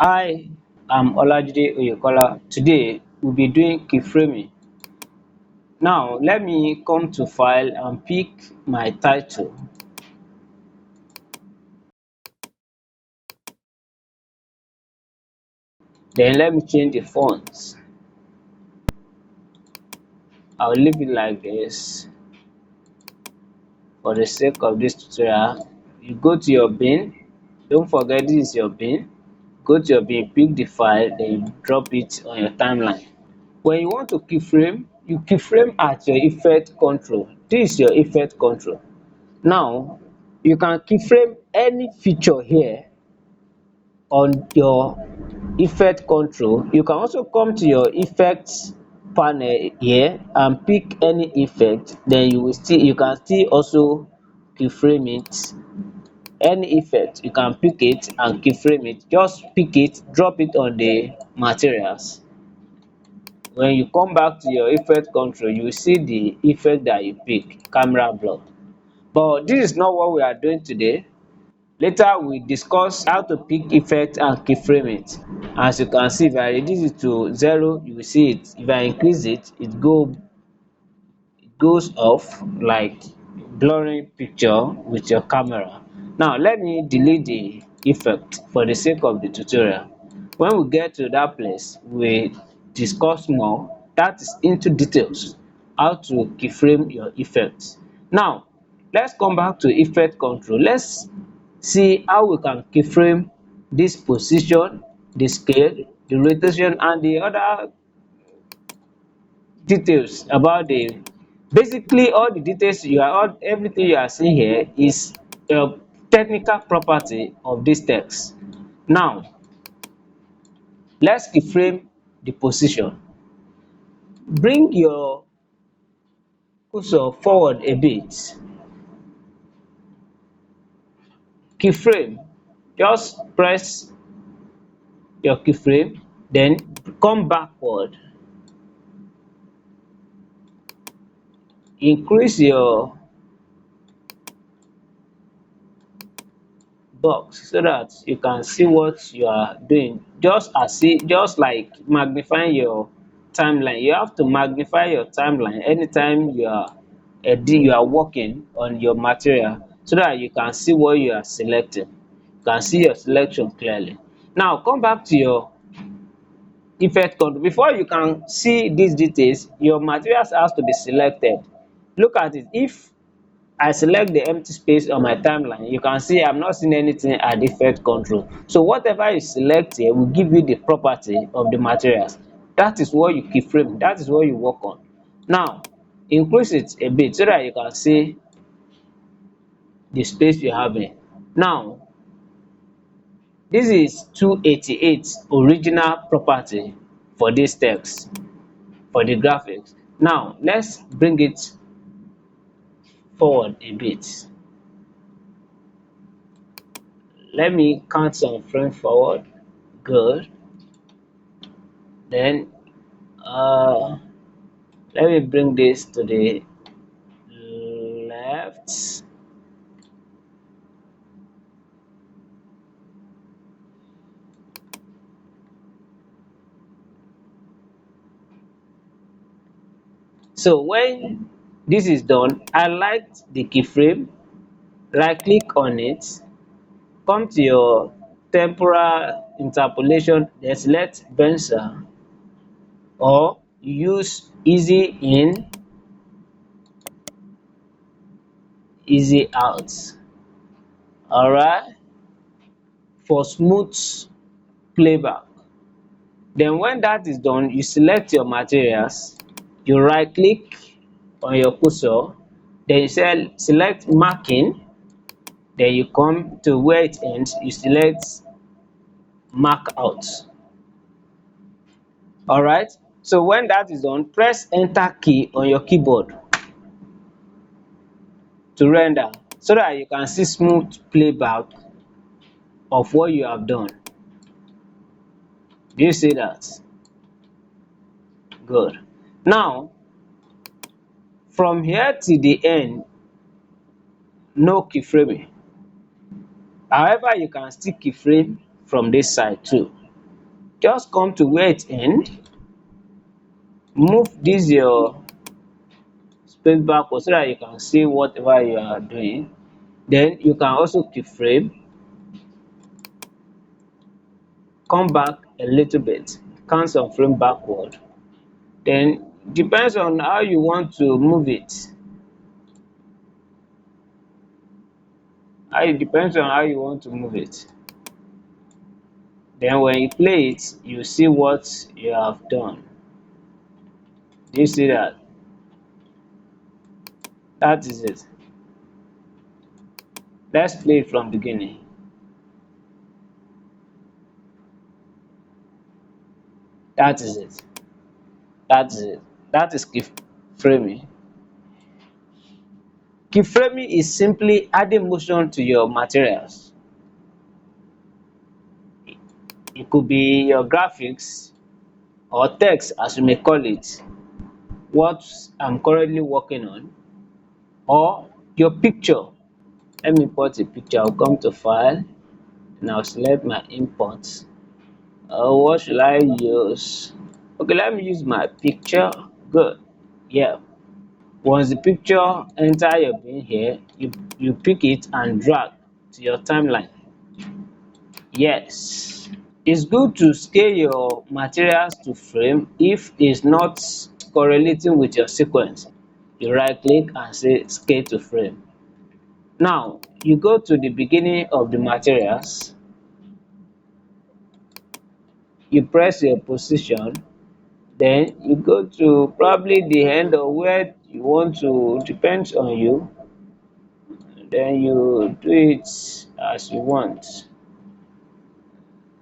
Hi, I'm Olajide Oyekola. Today we'll be doing keyframing. Now let me come to file and pick my title. Then let me change the font. I'll leave it like this for the sake of this tutorial. You go to your bin. Don't forget this is your bin. Go to your bin, pick the file, then you drop it on your timeline. When you want to keyframe, you keyframe at your effect control. This is your effect control. Now you can keyframe any feature here on your effect control. You can also come to your effects panel here and pick any effect, then you can still also keyframe it. Any effect you can pick it and keyframe it. Just pick it, drop it on the materials. When you come back to your effect control, you will see the effect that you pick, camera block. But this is not what we are doing today. Later we discuss how to pick effect and keyframe it. As you can see, if I reduce it to 0, you will see it. If I increase it, it goes off like blurring picture with your camera. Now let me delete the effect for the sake of the tutorial. When we get to that place, we discuss more, that is into details, how to keyframe your effect. Now let's come back to effect control. Let's see how we can keyframe this position, the scale, the rotation and the other details about the basically all the details everything you are seeing here is a technical property of this text. Now let's keyframe the position. Bring your cursor forward a bit. Keyframe, just press your keyframe, then come backward, increase your box so that you can see what you are doing. Just like magnifying your timeline. You have to magnify your timeline anytime you are working on your material so that you can see what you are selecting. You can see your selection clearly. Now come back to your effect control. Before you can see these details, your materials has to be selected. Look at it. If I select the empty space on my timeline, you can see I'm not seeing anything at effect control. So whatever you select here will give you the property of the materials. That is what you keyframe, that is what you work on. Now increase it a bit so that you can see the space you have here. Now this is 288 original property for this text, for the graphics. Now let's bring it forward a bit. Let me count some frames forward. Good. Then let me bring this to the left. So when this is done, I like the keyframe. Right click on it, come to your temporal interpolation, then select Bezier or use easy in, easy out. Alright, for smooth playback. Then when that is done, you select your materials, you right click on your cursor, then you select marking, then you come to where it ends, you select mark out. Alright, so when that is done, press enter key on your keyboard to render so that you can see smooth playback of what you have done. Do you see that? Good. Now from here to the end, no keyframing. However, you can still keyframe from this side too. just come to where it ends, move this your space backward so that you can see whatever you are doing. Then you can also keyframe, come back a little bit, count some frame backward. Then depends on how you want to move it. It depends on how you want to move it. Then when you play it, you see what you have done. Do you see that? That is it. Let's play it from beginning. That is it. That is it. That is keyframing. Keyframing is simply adding motion to your materials. It could be your graphics or text, as you may call it, what I'm currently working on, or your picture. Let me import a picture. I'll come to file and I'll select my import. What should I use? Okay, let me use my picture. Good. Yeah. Once the picture enter your bin here, you pick it and drag to your timeline. Yes. It's good to scale your materials to frame if it's not correlating with your sequence. You right click and say scale to frame. Now you go to the beginning of the materials, you press your position, then you go to probably the end of where you want to, depends on you, then you do it as you want.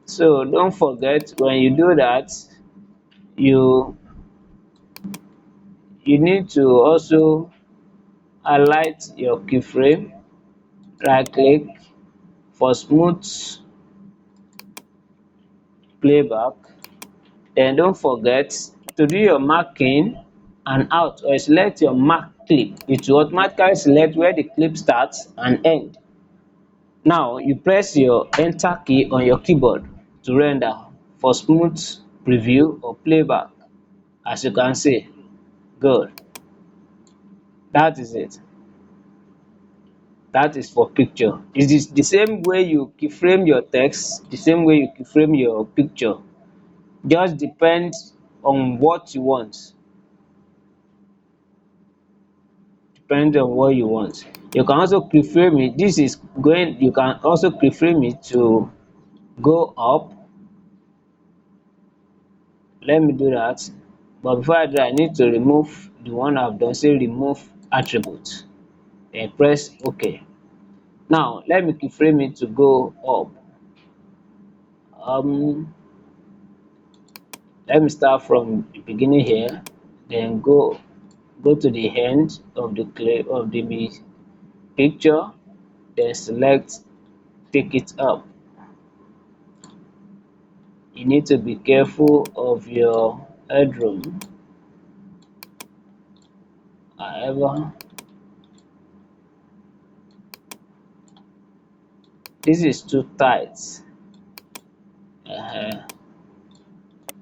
So don't forget, when you do that, you you need to also highlight your keyframe, right click for smooth playback. Then don't forget to do your marking and out, or select your mark clip. It will automatically select where the clip starts and end. Now you press your enter key on your keyboard to render for smooth preview or playback. As you can see, good. That is it. That is for picture. It is the same way you keyframe your text, the same way you keyframe your picture. Just depends on what you want. Depends on what you want. You can also keyframe it. This is going, you can also keyframe it to go up. Let me do that. But before I do that, I need to remove the one I've done. Say remove attribute. Then press OK. Now let me keyframe it to go up. Let me start from the beginning here, then go to the end of the clip of the picture, then select, take it up. You need to be careful of your headroom. However, this is too tight.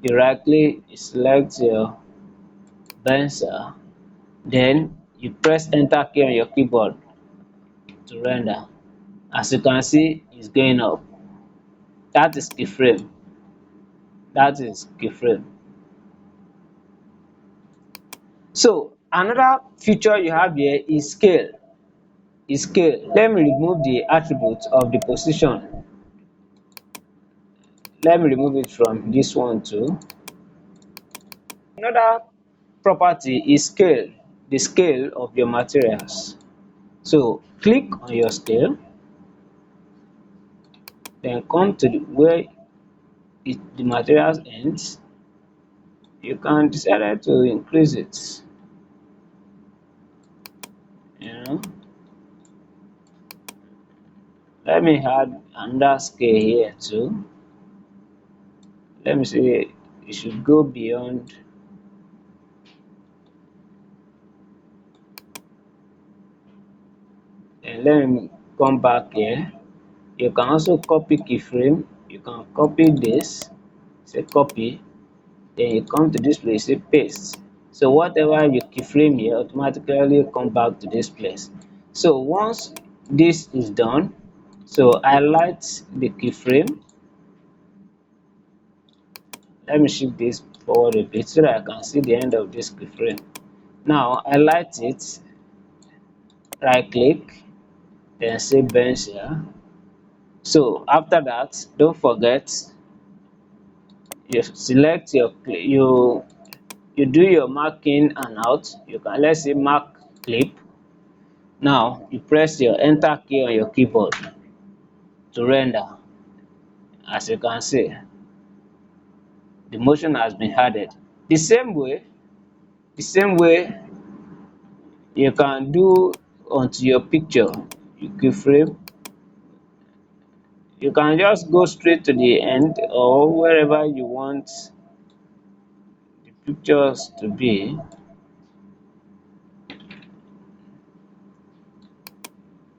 You right click, you select your pencil, then you press enter key on your keyboard to render. As you can see, it's going up. That is keyframe. That is keyframe. So another feature you have here is scale. Let me remove the attribute of the position. Let me remove it from this one too. Another property is scale, the scale of your materials. So click on your scale, then come to where the materials ends. You can decide to increase it. You know, let me add another scale here too. Let me see, it should go beyond. And let me come back here. You can also copy keyframe. You can copy this, say copy, then you come to this place, say paste. So whatever you keyframe here automatically come back to this place. So once this is done, so highlight the keyframe. Let me shift this forward a bit so that I can see the end of this keyframe. Now highlight it, right click, then say bench here. So after that, don't forget you select you do your marking and out. You can, let's say, mark clip. Now you press your enter key on your keyboard to render. As you can see, the motion has been added. The same way you can do onto your picture. You keyframe, you can just go straight to the end or wherever you want the pictures to be.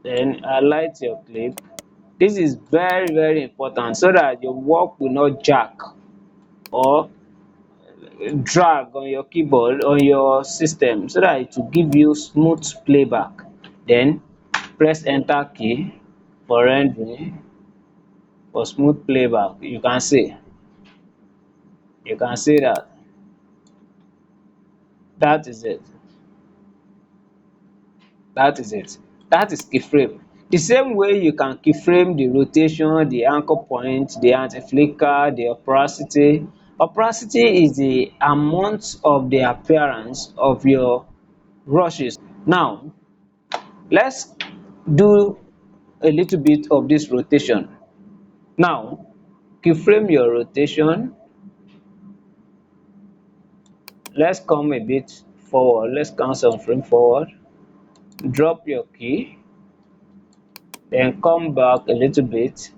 Then highlight your clip. This is very important so that your work will not jack or drag on your keyboard, on your system, so that it will give you smooth playback. Then press enter key for rendering, for smooth playback. You can see that. That is it. That is it. That is keyframe. The same way you can keyframe the rotation, the anchor point, the anti-flicker, the opacity. Opacity is the amount of the appearance of your brushes. Now let's do a little bit of this rotation. Now keyframe your rotation. Let's come a bit forward. Let's count some frame forward. Drop your key, then come back a little bit.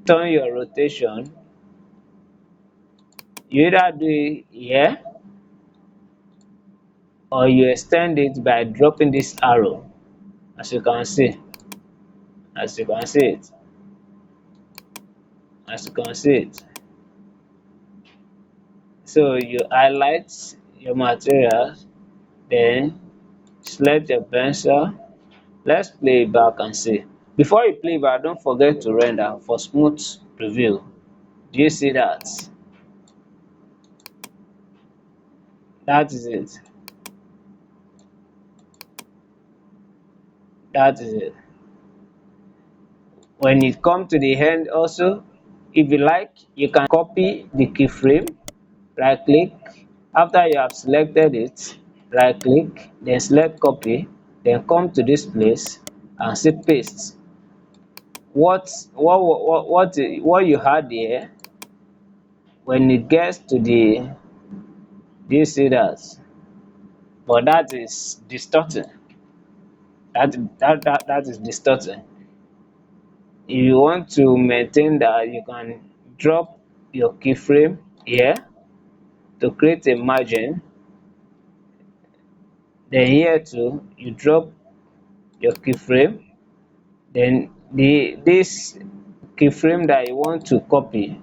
Turn your rotation. You either do it here or you extend it by dropping this arrow. As you can see, as you can see it, as you can see it. So you highlight your materials, then select your pencil. Let's play it back and see. Before you play back, don't forget to render for smooth preview. Do you see that? That is it. That is it. When it comes to the end also, if you like, you can copy the keyframe, right click. After you have selected it, right click, then select copy, then come to this place and say paste. What you had here, when it gets to the, do you see that? But that is distorting. That is distorting. If you want to maintain that, you can drop your keyframe here to create a margin. Then here too, you drop your keyframe. Then this keyframe that you want to copy,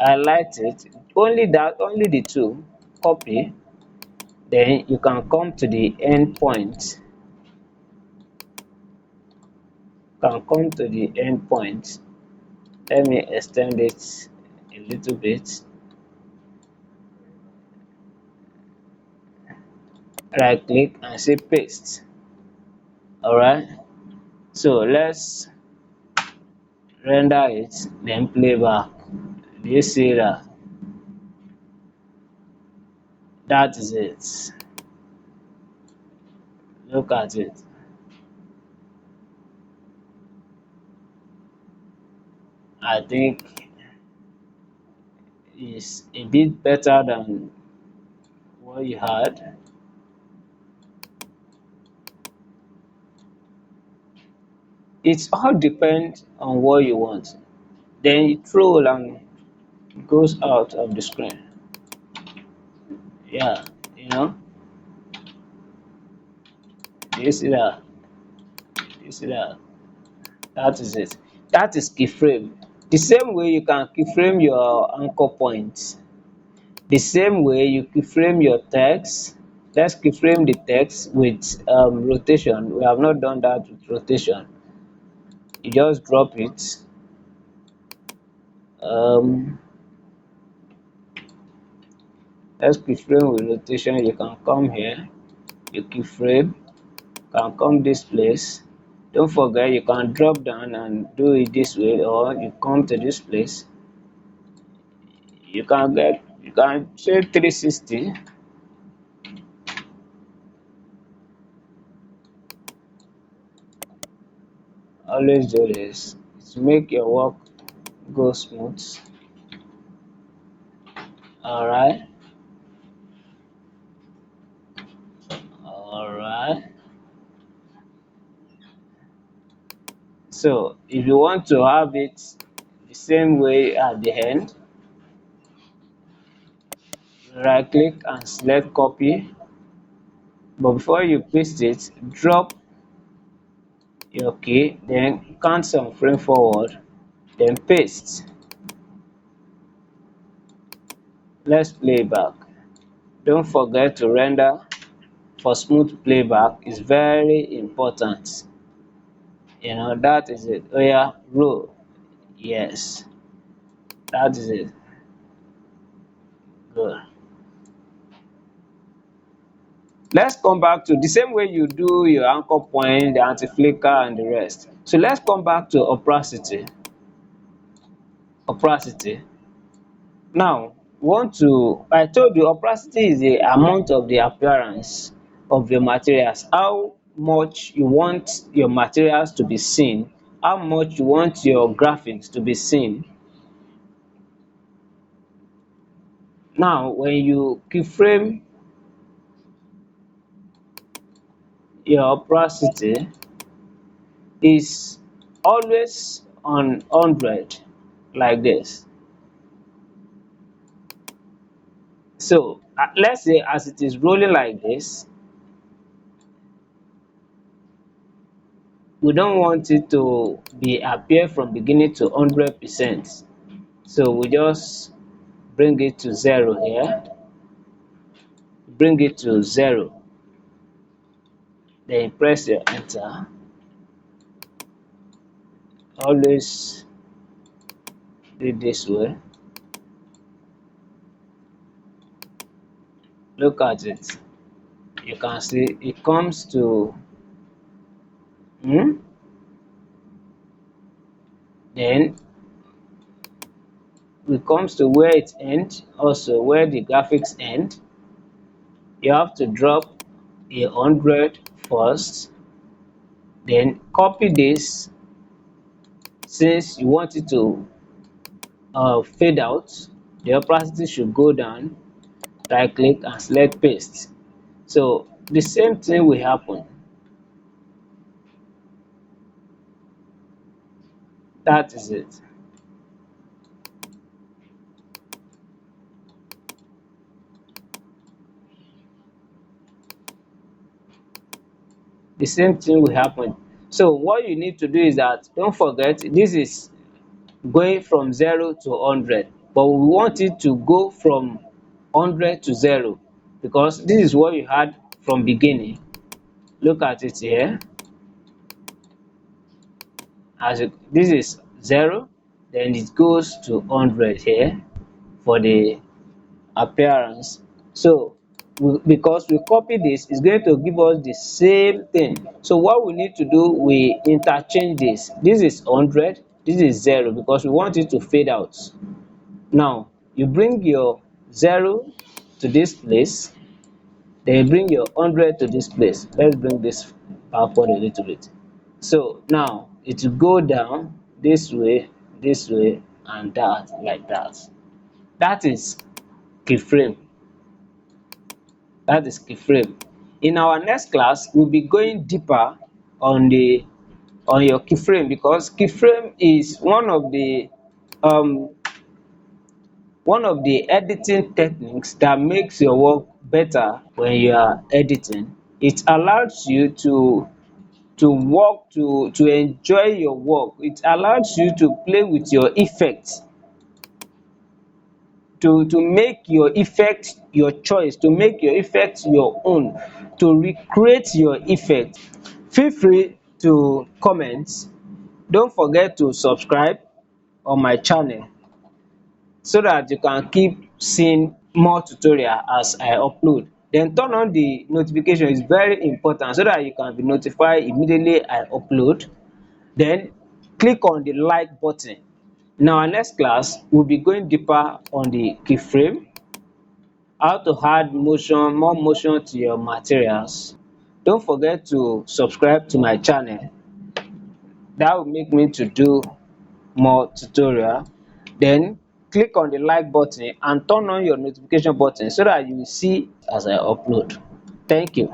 highlight it. Only the two. Copy. Then you can come to the end point. Let me extend it a little bit. Right click and say paste. Alright, so let's render it, then play back. Do you see that? That is it. Look at it. I think it's a bit better than what you had. It all depends on what you want. Then you throw and it goes out of the screen. Yeah, you know. Do you see that? Do you see that? That is it. That is keyframe. The same way you can keyframe your anchor points. The same way you keyframe your text. Let's keyframe the text with rotation. We have not done that with rotation. You just drop it. um let's keyframe with rotation. You can come here, you keyframe, can come this place. Don't forget you can drop down and do it this way, or you come to this place. You can say 360. Always do this to make your work go smooth. All right, all right. So if you want to have it the same way at the end, right click and select copy. But before you paste it, drop your key, then count some frame forward, then paste. Let's play back. Don't forget to render for smooth playback. Is very important. That is it. Oh yeah, roll. Yes, that is it. Good. Let's come back to the same way you do your anchor point, the anti-flicker and the rest. So let's come back to opacity. Opacity. Now, I told you opacity is the amount of the appearance of your materials, how much you want your materials to be seen, how much you want your graphics to be seen. Now, when you keyframe your opacity, is always on 100 like this. So let's say as it is rolling like this, we don't want it to be appear from beginning to 100%. So we just bring it to 0 here, bring it to 0, then press your enter. Always do it this way. Look at it. You can see it comes to then it comes to where it ends, also where the graphics end. You have to drop 100 first, then copy this. Since you want it to fade out, the opacity should go down. Right click and select paste. So the same thing will happen. That is it. The same thing will happen. So what you need to do is that, don't forget, this is going from 0 to 100, but we want it to go from 100 to 0, because this is what you had from beginning. Look at it here. This is 0, then it goes to 100 here for the appearance. So because we copy this, it's going to give us the same thing. So what we need to do, we interchange this. This is 100, this is 0, because we want it to fade out. Now you bring your 0 to this place, then you bring your 100 to this place. Let's bring this backward a little bit. So now it will go down this way and that, like that. That is keyframe. That is keyframe. In our next class, we'll be going deeper on the on your keyframe, because keyframe is um one of the editing techniques that makes your work better when you are editing. It allows you to work, to enjoy your work. It allows you to play with your effect, to make your effect your choice, to make your effect your own, to recreate your effect. Feel free to comment. Don't forget to subscribe on my channel so that you can keep seeing more tutorial as I upload. Then turn on the notification, is very important, so that you can be notified immediately I upload. Then click on the like button. In our next class, we'll be going deeper on the keyframe, how to add motion, more motion to your materials. Don't forget to subscribe to my channel. That will make me to do more tutorial. Then click on the like button and turn on your notification button so that you will see as I upload. Thank you.